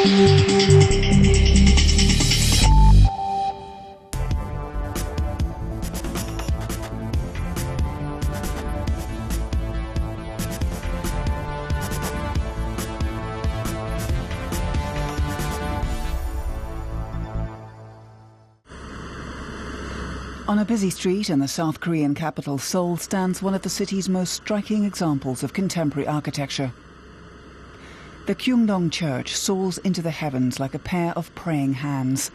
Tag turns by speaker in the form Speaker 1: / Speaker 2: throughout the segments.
Speaker 1: On a busy street in the South Korean capital, Seoul, stands one of the city's most striking examples of contemporary architecture. The Kyungdong Church soars into the heavens like a pair of praying hands.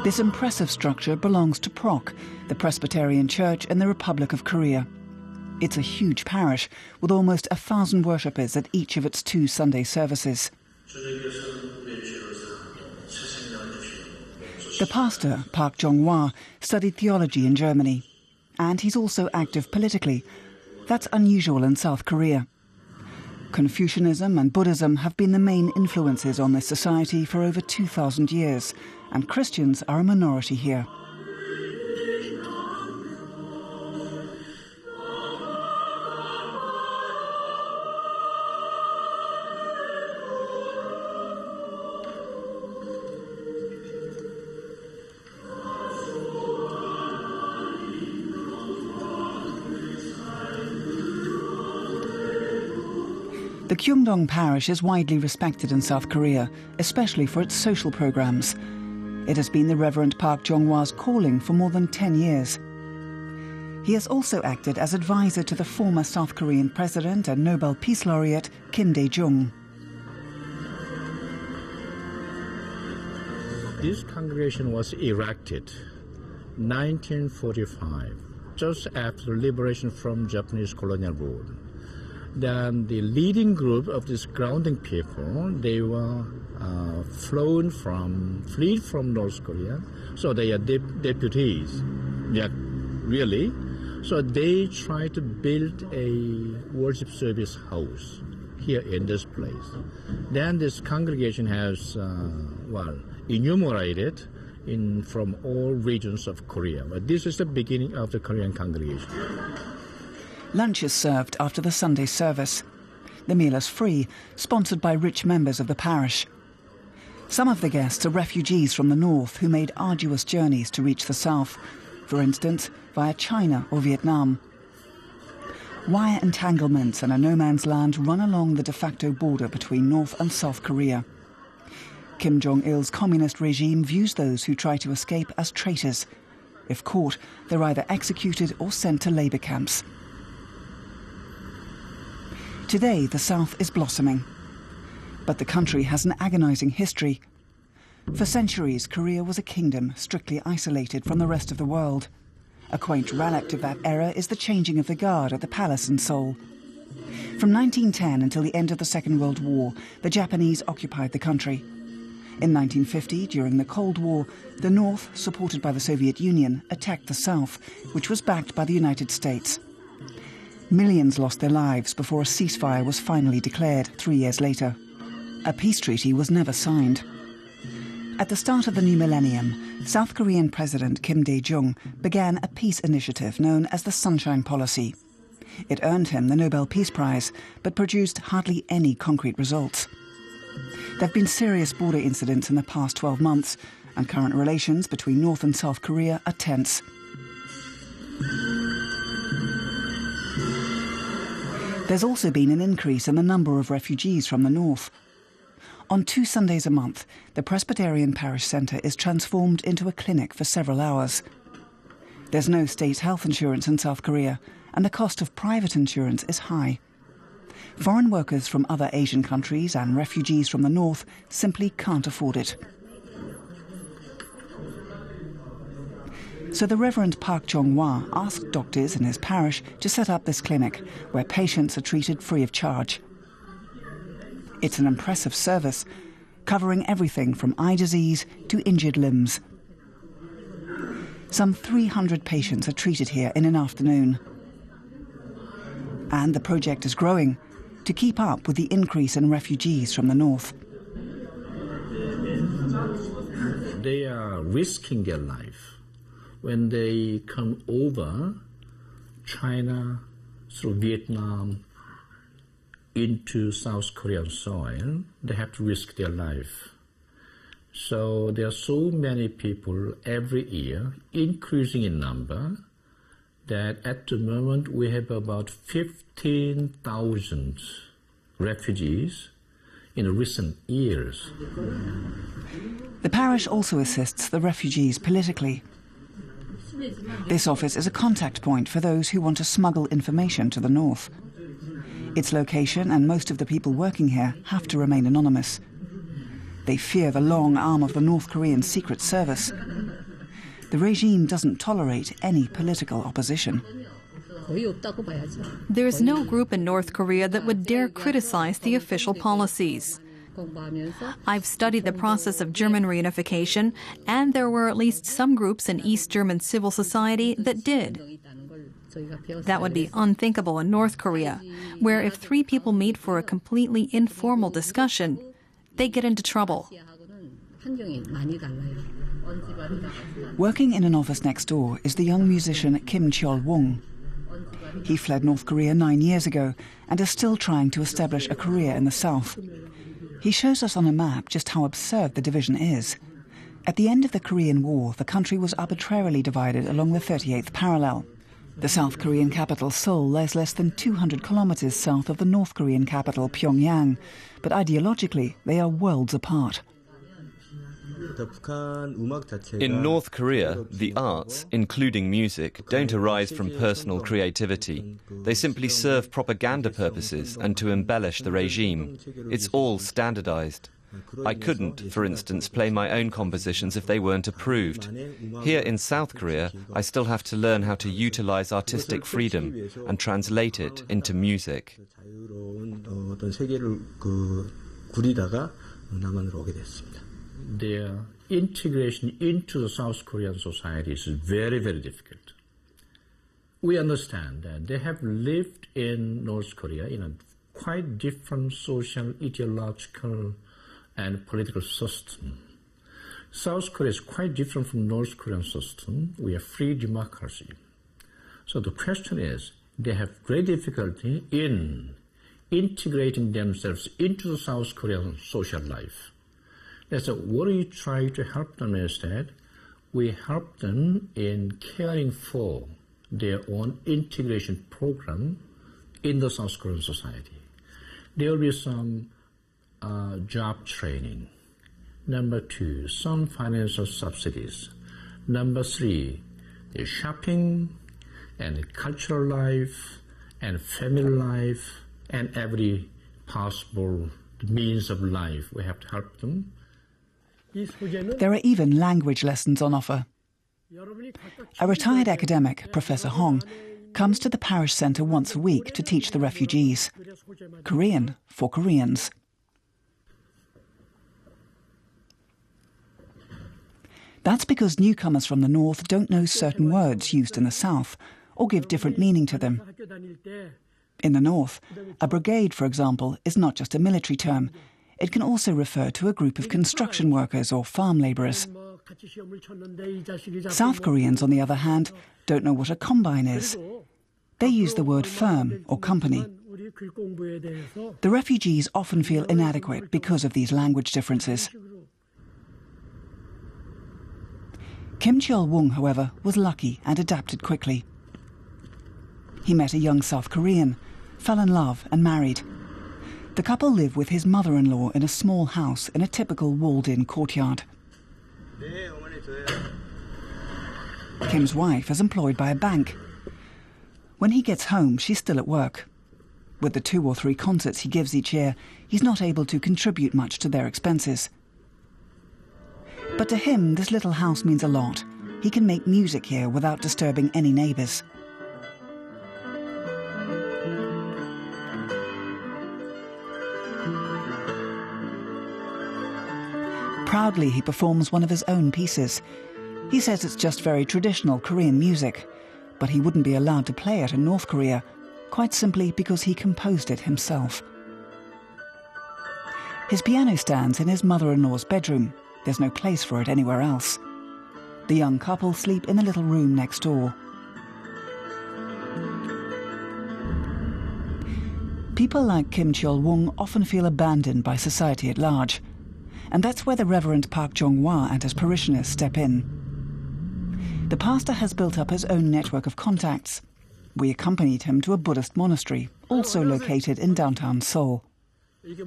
Speaker 1: This impressive structure belongs to Prok, the Presbyterian Church in the Republic of Korea. It's a huge parish with almost 1,000 worshippers at each of its 2 Sunday services. The pastor, Park Jong-hwa, studied theology in Germany, and he's also active politically. That's unusual in South Korea. Confucianism and Buddhism have been the main influences on this society for over 2,000 years, and Christians are a minority here. The Kyungdong parish is widely respected in South Korea, especially for its social programs. It has been the Reverend Park Jong-hwa's calling for more than 10 years. He has also acted as advisor to the former South Korean president and Nobel Peace Laureate Kim Dae-jung.
Speaker 2: This congregation was erected in 1945, just after the liberation from Japanese colonial rule. Then the leading group of these grounding people, they were fleed from North Korea. So they are deputies, yeah, really. So they tried to build a worship service house here in this place. Then this congregation has, enumerated from all regions of Korea. But this is the beginning of the Korean congregation.
Speaker 1: Lunch is served after the Sunday service. The meal is free, sponsored by rich members of the parish. Some of the guests are refugees from the north who made arduous journeys to reach the south, for instance, via China or Vietnam. Wire entanglements and a no-man's land run along the de facto border between North and South Korea. Kim Jong-il's communist regime views those who try to escape as traitors. If caught, they're either executed or sent to labour camps. Today, the South is blossoming. But the country has an agonizing history. For centuries, Korea was a kingdom strictly isolated from the rest of the world. A quaint relic of that era is the changing of the guard at the palace in Seoul. From 1910 until the end of the Second World War, the Japanese occupied the country. In 1950, during the Cold War, the North, supported by the Soviet Union, attacked the South, which was backed by the United States. Millions lost their lives before a ceasefire was finally declared 3 years later. A peace treaty was never signed. At the start of the new millennium, South Korean President Kim Dae-jung began a peace initiative known as the Sunshine Policy. It earned him the Nobel Peace Prize, but produced hardly any concrete results. There have been serious border incidents in the past 12 months, and current relations between North and South Korea are tense. There's also been an increase in the number of refugees from the north. On 2 Sundays a month, the Presbyterian Parish Centre is transformed into a clinic for several hours. There's no state health insurance in South Korea, and the cost of private insurance is high. Foreign workers from other Asian countries and refugees from the north simply can't afford it. So the Reverend Park Jong-hwa asked doctors in his parish to set up this clinic, where patients are treated free of charge. It's an impressive service, covering everything from eye disease to injured limbs. Some 300 patients are treated here in an afternoon. And the project is growing to keep up with the increase in refugees from the north.
Speaker 2: They are risking their life when they come over China, through Vietnam, into South Korean soil, they have to risk their life. So there are so many people every year, increasing in number, that at the moment we have about 15,000 refugees in recent years.
Speaker 1: The parish also assists the refugees politically. This office is a contact point for those who want to smuggle information to the north. Its location and most of the people working here have to remain anonymous. They fear the long arm of the North Korean Secret Service. The regime doesn't tolerate any political opposition.
Speaker 3: There's no group in North Korea that would dare criticize the official policies. I've studied the process of German reunification, and there were at least some groups in East German civil society that did. That would be unthinkable in North Korea, where if 3 people meet for a completely informal discussion, they get into trouble.
Speaker 1: Working in an office next door is the young musician Kim Cheol-wong. He fled North Korea 9 years ago and is still trying to establish a career in the south. He shows us on a map just how absurd the division is. At the end of the Korean War, the country was arbitrarily divided along the 38th parallel. The South Korean capital, Seoul, lies less than 200 kilometers south of the North Korean capital, Pyongyang, but ideologically they are worlds apart.
Speaker 4: In North Korea, the arts, including music, don't arise from personal creativity. They simply serve propaganda purposes and to embellish the regime. It's all standardized. I couldn't, for instance, play my own compositions if they weren't approved. Here in South Korea, I still have to learn how to utilize artistic freedom and translate it into music.
Speaker 2: Their integration into the South Korean society is very, very difficult. We understand that they have lived in North Korea in a quite different social, ideological, and political system. South Korea is quite different from North Korean system. We are free democracy. So the question is, they have great difficulty in integrating themselves into the South Korean social life. So what do you try to help them instead? We help them in caring for their own integration program in the South Korean society. There will be some job training. Number 2, some financial subsidies. Number 3, the shopping and cultural life and family life and every possible means of life. We have to help them.
Speaker 1: There are even language lessons on offer. A retired academic, Professor Hong, comes to the parish centre once a week to teach the refugees. Korean for Koreans. That's because newcomers from the north don't know certain words used in the south, or give different meaning to them. In the north, a brigade, for example, is not just a military term. It can also refer to a group of construction workers or farm labourers. South Koreans, on the other hand, don't know what a combine is. They use the word firm or company. The refugees often feel inadequate because of these language differences. Kim Cheol-wong, however, was lucky and adapted quickly. He met a young South Korean, fell in love and married. The couple live with his mother-in-law in a small house in a typical walled-in courtyard. Kim's wife is employed by a bank. When he gets home, she's still at work. With the 2 or 3 concerts he gives each year, he's not able to contribute much to their expenses. But to him, this little house means a lot. He can make music here without disturbing any neighbours. Proudly, he performs one of his own pieces. He says it's just very traditional Korean music, but he wouldn't be allowed to play it in North Korea, quite simply because he composed it himself. His piano stands in his mother-in-law's bedroom. There's no place for it anywhere else. The young couple sleep in a little room next door. People like Kim Cheol-wong often feel abandoned by society at large, and that's where the Reverend Park Jong-hwa and his parishioners step in. The pastor has built up his own network of contacts. We accompanied him to a Buddhist monastery, also located in downtown Seoul. The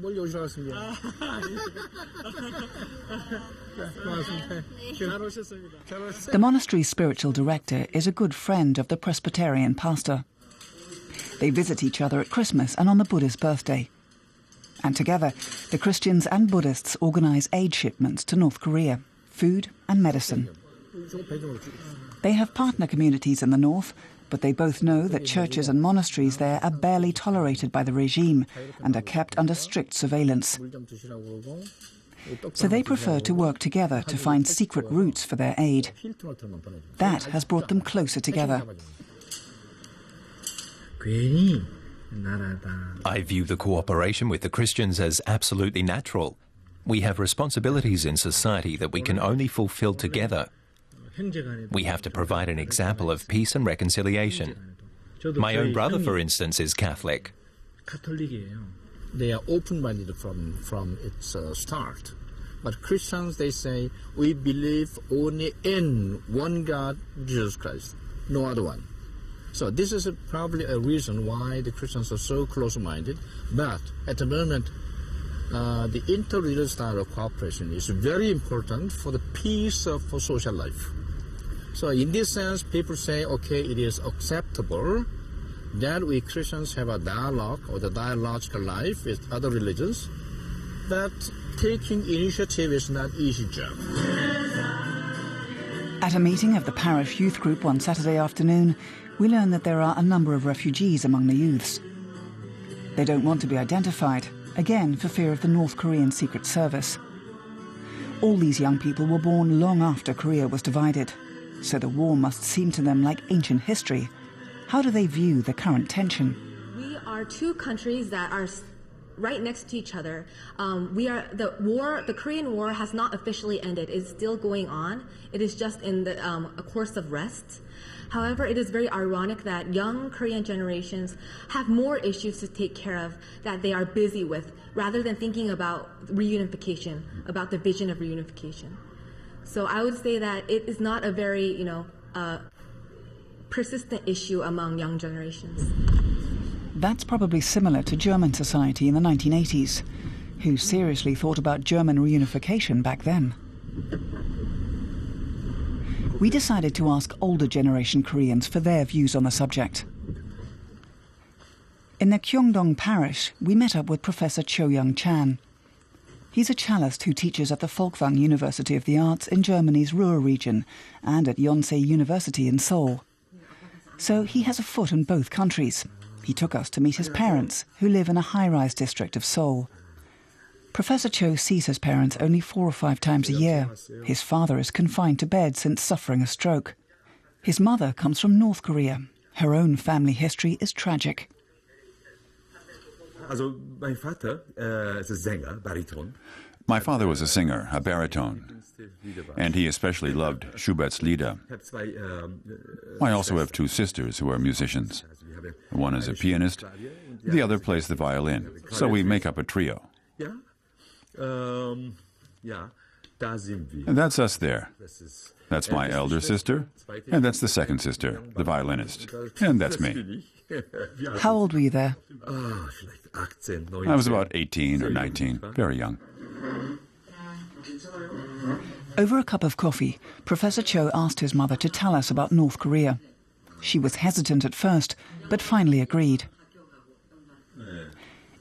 Speaker 1: monastery's spiritual director is a good friend of the Presbyterian pastor. They visit each other at Christmas and on the Buddha's birthday. And together, the Christians and Buddhists organize aid shipments to North Korea, food and medicine. They have partner communities in the north, but they both know that churches and monasteries there are barely tolerated by the regime and are kept under strict surveillance. So they prefer to work together to find secret routes for their aid. That has brought them closer together.
Speaker 5: I view the cooperation with the Christians as absolutely natural. We have responsibilities in society that we can only fulfill together. We have to provide an example of peace and reconciliation. My own brother, for instance, is Catholic.
Speaker 2: They are open-minded from its start. But Christians, they say, we believe only in one God, Jesus Christ, no other one. So this is probably a reason why the Christians are so close-minded. But at the moment, the interreligious style of cooperation is very important for the peace of social life. So in this sense, people say, okay, it is acceptable that we Christians have a dialogue or the dialogical life with other religions, but taking initiative is not easy job.
Speaker 1: At a meeting of the parish youth group one Saturday afternoon, we learn that there are a number of refugees among the youths. They don't want to be identified, again for fear of the North Korean Secret Service. All these young people were born long after Korea was divided, so the war must seem to them like ancient history. How do they view the current tension?
Speaker 6: We are two countries that are right next to each other. The Korean War has not officially ended. It's still going on. It is just in a course of rest. However, it is very ironic that young Korean generations have more issues to take care of that they are busy with, rather than thinking about reunification, about the vision of reunification. So I would say that it is not a very, persistent issue among young generations.
Speaker 1: That's probably similar to German society in the 1980s, who seriously thought about German reunification back then. We decided to ask older generation Koreans for their views on the subject. In the Gyeongdong parish, we met up with Professor Cho Young-chan. He's a cellist who teaches at the Folkwang University of the Arts in Germany's Ruhr region and at Yonsei University in Seoul. So he has a foot in both countries. He took us to meet his parents, who live in a high-rise district of Seoul. Professor Cho sees his parents only 4 or 5 times a year. His father is confined to bed since suffering a stroke. His mother comes from North Korea. Her own family history is tragic.
Speaker 7: My father is a singer, baritone.
Speaker 8: My father was a singer, a baritone, and he especially loved Schubert's Lieder. I also have 2 sisters who are musicians. One is a pianist, the other plays the violin, so we make up a trio. And that's us there. That's my elder sister, and that's the second sister, the violinist, and that's me.
Speaker 1: How old were you there?
Speaker 8: I was about 18 or 19, very young.
Speaker 1: Over a cup of coffee, Professor Cho asked his mother to tell us about North Korea. She was hesitant at first, but finally agreed.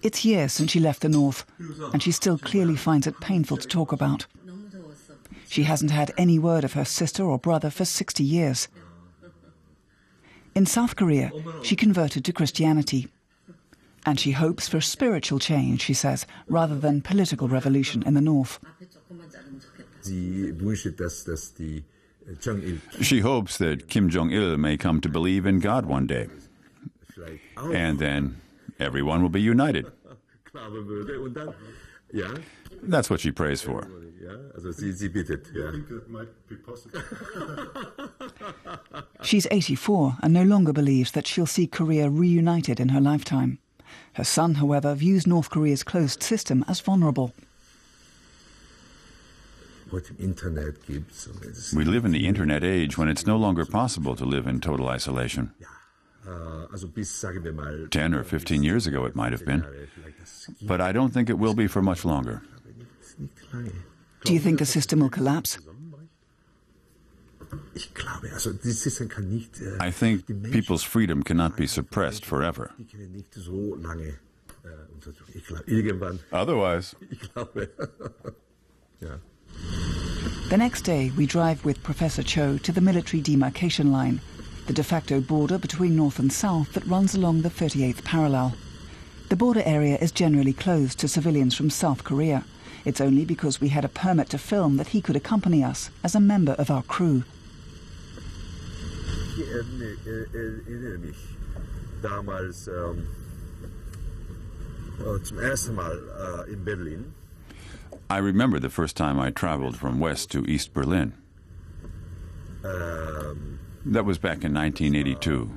Speaker 1: It's years since she left the North, and she still clearly finds it painful to talk about. She hasn't had any word of her sister or brother for 60 years. In South Korea, she converted to Christianity. And she hopes for spiritual change, she says, rather than political revolution in the North.
Speaker 8: She hopes that Kim Jong-il may come to believe in God one day. And then everyone will be united. That's what she prays for.
Speaker 1: She's 84 and no longer believes that she'll see Korea reunited in her lifetime. Her son, however, views North Korea's closed system as vulnerable.
Speaker 8: We live in the internet age when it's no longer possible to live in total isolation. 10 or 15 years ago it might have been, but I don't think it will be for much longer.
Speaker 1: Do you think the system will collapse?
Speaker 8: I think people's freedom cannot be suppressed forever. Otherwise.
Speaker 1: The next day, we drive with Professor Cho to the military demarcation line, the de facto border between North and South that runs along the 38th parallel. The border area is generally closed to civilians from South Korea. It's only because we had a permit to film that he could accompany us as a member of our crew.
Speaker 8: I remember the first time I traveled from West to East Berlin. That was back in 1982.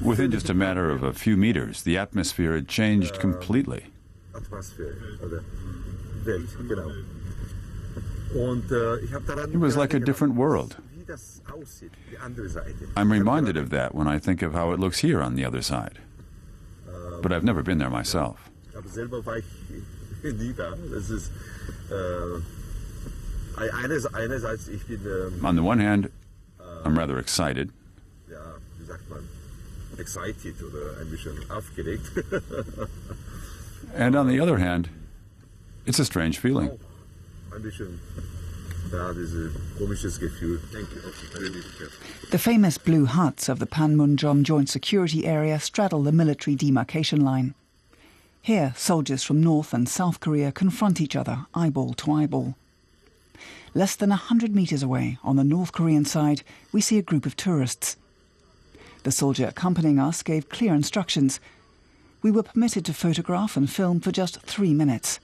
Speaker 8: Within just a matter of a few meters, the atmosphere had changed completely. It was like a different world. I'm reminded of that when I think of how it looks here on the other side. But I've never been there myself. On the one hand, I'm rather excited. And on the other hand, it's a strange feeling.
Speaker 1: The famous blue huts of the Panmunjom Joint Security Area straddle the military demarcation line. Here, soldiers from North and South Korea confront each other, eyeball to eyeball. Less than 100 meters away, on the North Korean side, we see a group of tourists. The soldier accompanying us gave clear instructions. We were permitted to photograph and film for just 3 minutes.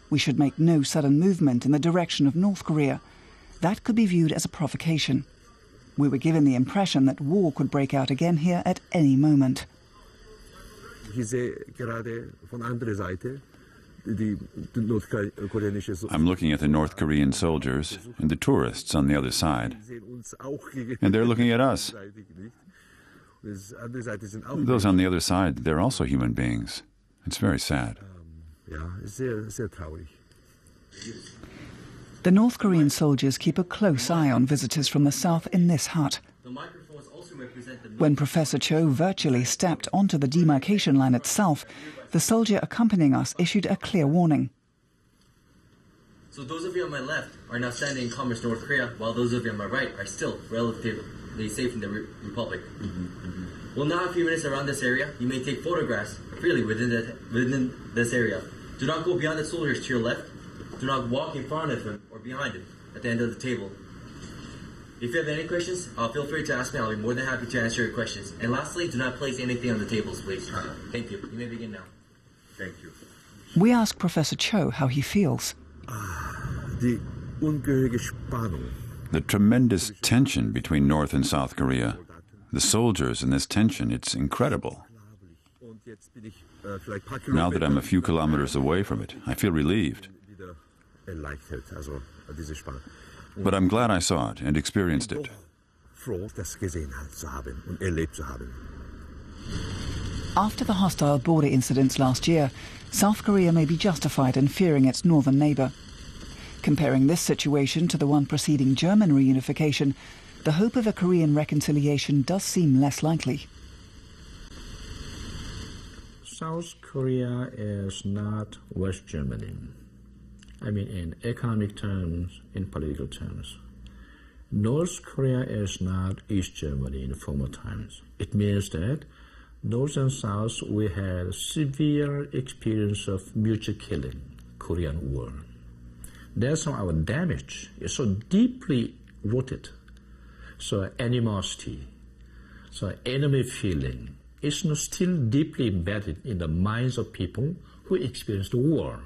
Speaker 1: We should make no sudden movement in the direction of North Korea. That could be viewed as a provocation. We were given the impression that war could break out again here at any moment.
Speaker 8: I'm looking at the North Korean soldiers and the tourists on the other side. And they're looking at us. Those on the other side, they're also human beings. It's very sad.
Speaker 1: The North Korean soldiers keep a close eye on visitors from the south in this hut. When Professor Cho virtually stepped onto the demarcation line itself, the soldier accompanying us issued a clear warning.
Speaker 9: So those of you on my left are now standing in communist North Korea, while those of you on my right are still relatively safe in the Republic. We'll now have a few minutes around this area. You may take photographs freely within this area. Do not go beyond the soldiers to your left. Do not walk in front of him or behind him at the end of the table. If you have any questions, feel free to ask me. I'll be more than happy to answer your questions. And lastly, do not place anything on the tables, please. Thank you. You may begin now.
Speaker 7: Thank you.
Speaker 1: We ask Professor Cho how he feels.
Speaker 8: The tremendous tension between North and South Korea. The soldiers in this tension, it's incredible. Now that I'm a few kilometers away from it, I feel relieved. But I'm glad I saw it and experienced it.
Speaker 1: After the hostile border incidents last year, South Korea may be justified in fearing its northern neighbour. Comparing this situation to the one preceding German reunification, the hope of a Korean reconciliation does seem less likely.
Speaker 2: South Korea is not West Germany. I mean, in economic terms, in political terms. North Korea is not East Germany in former times. It means that North and South, we had severe experience of mutual killing, Korean War. That's how our damage is so deeply rooted. So animosity, so enemy feeling is still deeply embedded in the minds of people who experienced war.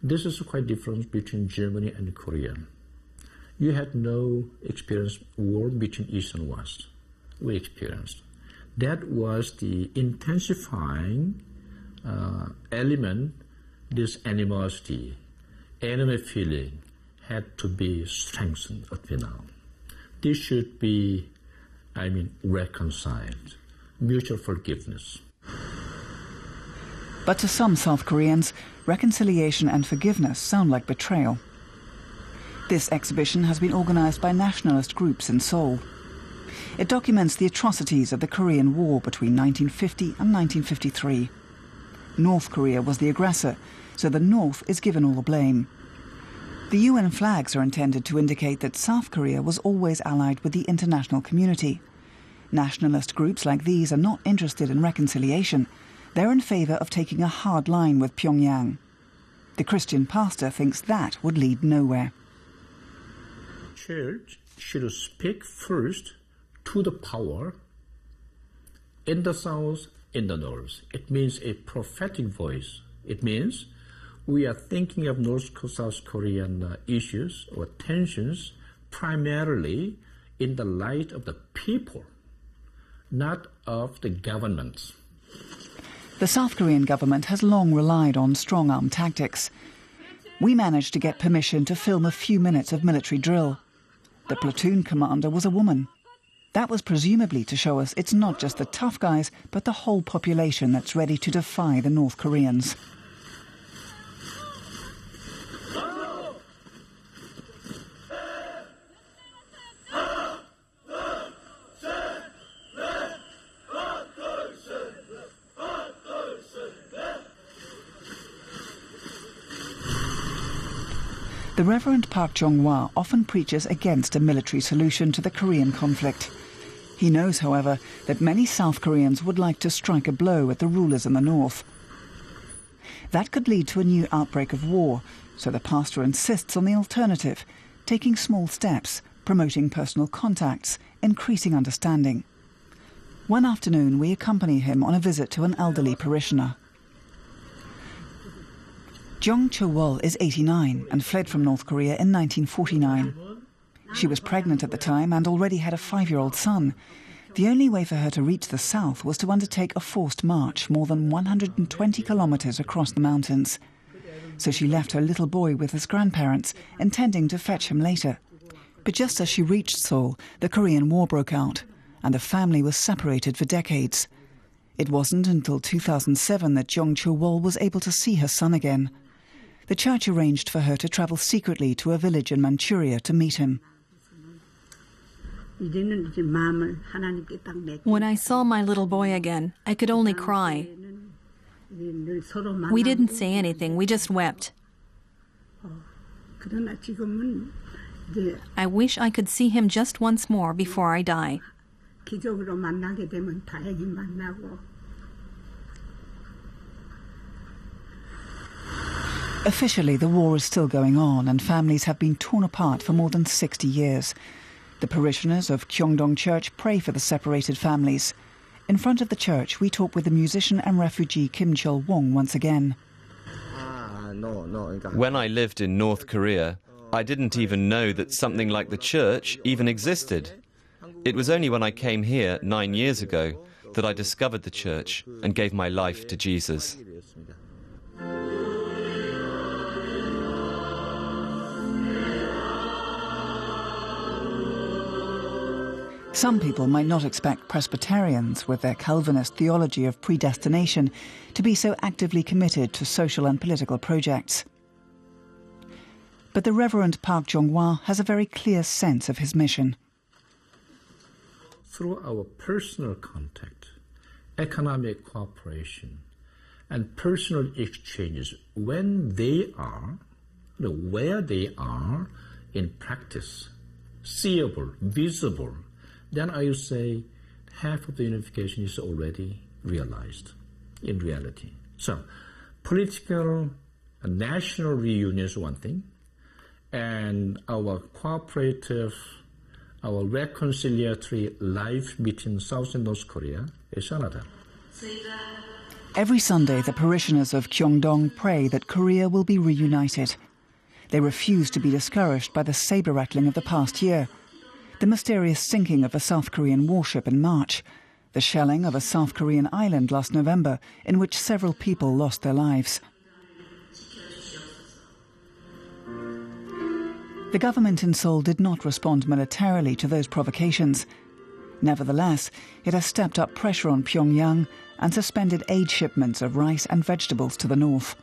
Speaker 2: This is quite different between Germany and Korea. You had no experience war between East and West. We experienced. That was the intensifying element, this animosity, enemy feeling had to be strengthened up to now. This should be, reconciled, mutual forgiveness.
Speaker 1: But to some South Koreans, reconciliation and forgiveness sound like betrayal. This exhibition has been organised by nationalist groups in Seoul. It documents the atrocities of the Korean War between 1950 and 1953. North Korea was the aggressor, so the North is given all the blame. The UN flags are intended to indicate that South Korea was always allied with the international community. Nationalist groups like these are not interested in reconciliation. They're in favour of taking a hard line with Pyongyang. The Christian pastor thinks that would lead nowhere.
Speaker 2: Church should speak first to the power in the South, in the North. It means a prophetic voice. It means we are thinking of North-South Korean issues or tensions primarily in the light of the people, not of the governments.
Speaker 1: The South Korean government has long relied on strong-arm tactics. We managed to get permission to film a few minutes of military drill. The platoon commander was a woman. That was presumably to show us it's not just the tough guys, but the whole population that's ready to defy the North Koreans. The Reverend Park Jong-hwa often preaches against a military solution to the Korean conflict. He knows, however, that many South Koreans would like to strike a blow at the rulers in the north. That could lead to a new outbreak of war, so the pastor insists on the alternative, taking small steps, promoting personal contacts, increasing understanding. One afternoon, we accompany him on a visit to an elderly parishioner. Jung Cho-wol is 89 and fled from North Korea in 1949. She was pregnant at the time and already had a 5-year-old son. The only way for her to reach the south was to undertake a forced march more than 120 kilometers across the mountains. So she left her little boy with his grandparents, intending to fetch him later. But just as she reached Seoul, the Korean War broke out, and the family was separated for decades. It wasn't until 2007 that Jung Cho-wol was able to see her son again. The church arranged for her to travel secretly to a village in Manchuria to meet him.
Speaker 3: When I saw my little boy again, I could only cry. We didn't say anything, we just wept. I wish I could see him just once more before I die.
Speaker 1: Officially, the war is still going on and families have been torn apart for more than 60 years. The parishioners of Kyongdong Church pray for the separated families. In front of the church, we talk with the musician and refugee Kim Chul-wong once again.
Speaker 4: When I lived in North Korea, I didn't even know that something like the church even existed. It was only when I came here 9 years ago that I discovered the church and gave my life to Jesus.
Speaker 1: Some people might not expect Presbyterians, with their Calvinist theology of predestination, to be so actively committed to social and political projects. But the Reverend Park Jong-hwa has a very clear sense of his mission.
Speaker 2: Through our personal contact, economic cooperation, and personal exchanges, when they are, where they are in practice, seeable, visible, then I would say half of the unification is already realized in reality. So, political and national reunion is one thing, and our cooperative, our reconciliatory life between South and North Korea is another.
Speaker 1: Every Sunday, the parishioners of Gyeongdong pray that Korea will be reunited. They refuse to be discouraged by the saber-rattling of the past year, the mysterious sinking of a South Korean warship in March, the shelling of a South Korean island last November in which several people lost their lives. The government in Seoul did not respond militarily to those provocations. Nevertheless, it has stepped up pressure on Pyongyang and suspended aid shipments of rice and vegetables to the north.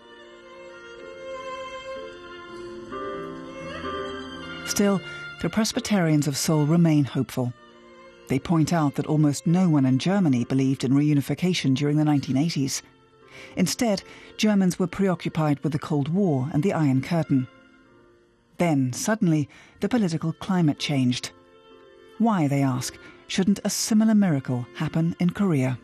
Speaker 1: Still, the Presbyterians of Seoul remain hopeful. They point out that almost no one in Germany believed in reunification during the 1980s. Instead, Germans were preoccupied with the Cold War and the Iron Curtain. Then, suddenly, the political climate changed. Why, they ask, shouldn't a similar miracle happen in Korea?